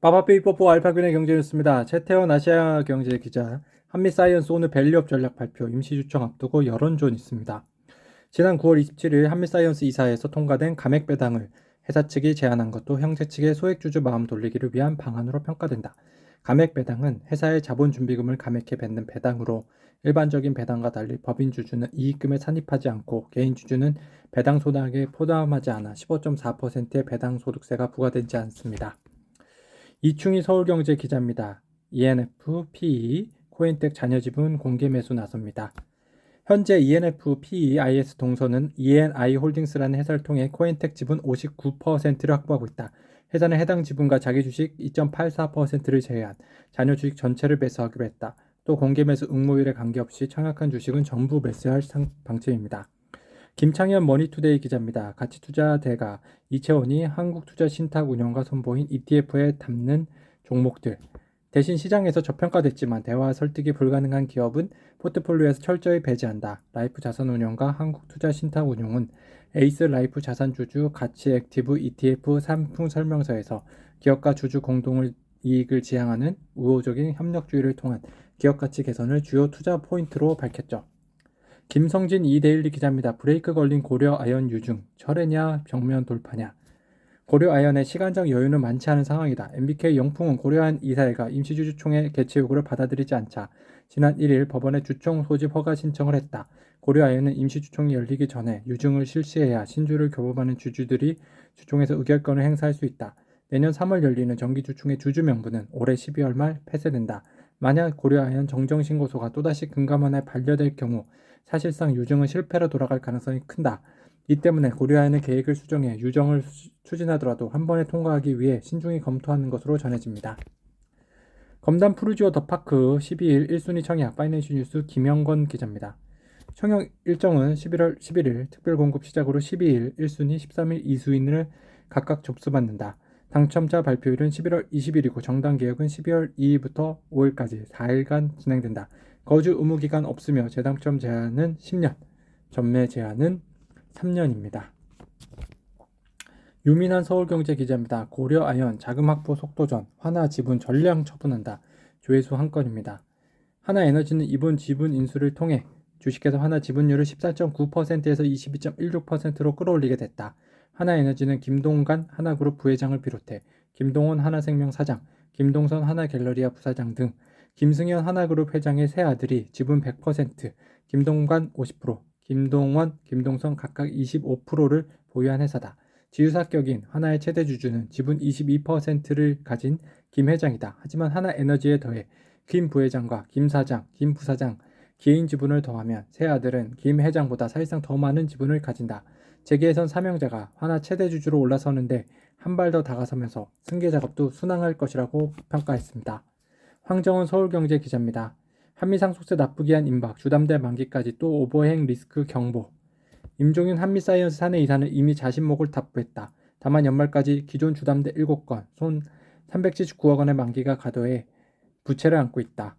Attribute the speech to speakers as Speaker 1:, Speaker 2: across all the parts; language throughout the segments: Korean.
Speaker 1: 빠바삐뽀뽀 알파균의 경제뉴스입니다. 최태원 아시아경제 기자, 한미사이언스 오늘 밸류업 전략 발표, 임시주총 앞두고 여론전 있습니다. 지난 9월 27일 한미사이언스 이사회에서 통과된 감액 배당을 회사 측이 제안한 것도 형제 측의 소액주주 마음 돌리기를 위한 방안으로 평가된다. 감액 배당은 회사의 자본 준비금을 감액해 뱉는 배당으로 일반적인 배당과 달리 법인 주주는 이익금에 산입하지 않고 개인 주주는 배당 소득에 포함하지 않아 15.4%의 배당 소득세가 부과되지 않습니다. 이충희 서울경제 기자입니다. ENF, PE, 코인텍 자녀지분 공개 매수 나섭니다. 현재 ENF, PE, IS 동서는 ENI 홀딩스라는 회사를 통해 코인텍 지분 59%를 확보하고 있다. 회사는 해당 지분과 자기 주식 2.84%를 제외한 자녀 주식 전체를 매수하기로 했다. 또 공개 매수 응모일에 관계없이 청약한 주식은 전부 매수할 방침입니다. 김창현 머니투데이 기자입니다. 가치투자대가 이채원이 한국투자신탁운용가 선보인 ETF에 담는 종목들 대신 시장에서 저평가됐지만 대화 설득이 불가능한 기업은 포트폴리오에서 철저히 배제한다. 라이프 자산운용과 한국투자신탁운용은 에이스 라이프 자산주주 가치 액티브 ETF 상품 설명서에서 기업과 주주 공동을 이익을 지향하는 우호적인 협력주의를 통한 기업가치 개선을 주요 투자 포인트로 밝혔죠. 김성진 이데일리 기자입니다. 브레이크 걸린 고려 아연 유중, 철회냐 벽면 돌파냐. 고려 아연의 시간적 여유는 많지 않은 상황이다. MBK 영풍은 고려아연 이사회가 임시주주총회 개최 요구를 받아들이지 않자 지난 1일 법원에 주총 소집 허가 신청을 했다. 고려 아연은 임시주총이 열리기 전에 유증을 실시해야 신주를 교범하는 주주들이 주총에서 의결권을 행사할 수 있다. 내년 3월 열리는 정기주총의 주주 명부는 올해 12월 말 폐쇄된다. 만약 고려아연 정정신고소가 또다시 금감원에 반려될 경우 사실상 유증은 실패로 돌아갈 가능성이 큰다. 이 때문에 고려아연은 계획을 수정해 유정을 추진하더라도 한 번에 통과하기 위해 신중히 검토하는 것으로 전해집니다. 검단 푸르지오 더파크 12일 1순위 청약 파이낸셜 뉴스 김영건 기자입니다. 청약 일정은 11월 11일 특별 공급 시작으로 12일 1순위, 13일 2순위를 각각 접수받는다. 당첨자 발표일은 11월 20일이고 정당 개혁은 12월 2일부터 5일까지 4일간 진행된다. 거주 의무 기간 없으며 재당첨 제한은 10년, 전매 제한은 3년입니다. 유민한 서울경제 기자입니다. 고려아연 자금 확보 속도전, 하나 지분 전량 처분한다. 조회수 한 건입니다. 하나에너지는 이번 지분 인수를 통해 주식회사 하나 지분율을 14.9%에서 22.16%로 끌어올리게 됐다. 하나에너지는 김동관 하나그룹 부회장을 비롯해 김동원 하나생명 사장, 김동선 하나갤러리아 부사장 등 김승현 하나그룹 회장의 세 아들이 지분 100%, 김동관 50%, 김동원, 김동선 각각 25%를 보유한 회사다. 지유사격인 하나의 최대 주주는 지분 22%를 가진 김 회장이다. 하지만 하나에너지에 더해 김 부회장과 김 사장, 김 부사장 개인 지분을 더하면 세 아들은 김 회장보다 사실상 더 많은 지분을 가진다. 재계에선 사명자가 하나 최대 주주로 올라서는데 한 발 더 다가서면서 승계 작업도 순항할 것이라고 평가했습니다. 황정은 서울경제 기자입니다. 한미상속세 납부기 한 임박, 주담대 만기까지 또 오버행 리스크 경보. 임종윤 한미사이언스 사내 이사는 이미 자신 목을 납부했다. 다만 연말까지 기존 주담대 7건, 손 379억 원의 만기가 가도해 부채를 안고 있다.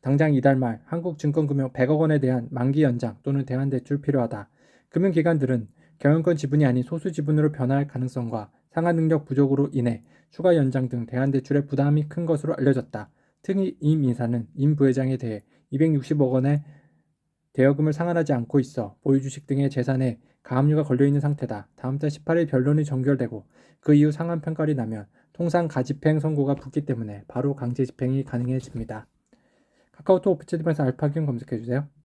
Speaker 1: 당장 이달 말 한국증권금융 100억 원에 대한 만기 연장 또는 대환대출 필요하다. 금융기관들은 경영권 지분이 아닌 소수 지분으로 변화할 가능성과 상환 능력 부족으로 인해 추가 연장 등 대환대출의 부담이 큰 것으로 알려졌다. 특히 임 이사는 임 부회장에 대해 260억 원의 대여금을 상환하지 않고 있어 보유주식 등의 재산에 가압류가 걸려있는 상태다. 다음 달 18일 변론이 종결되고 그 이후 상환 평가를 나면 통상 가집행 선고가 붙기 때문에 바로 강제 집행이 가능해집니다. 카카오톡 오피스팀에서 알파균 검색해주세요.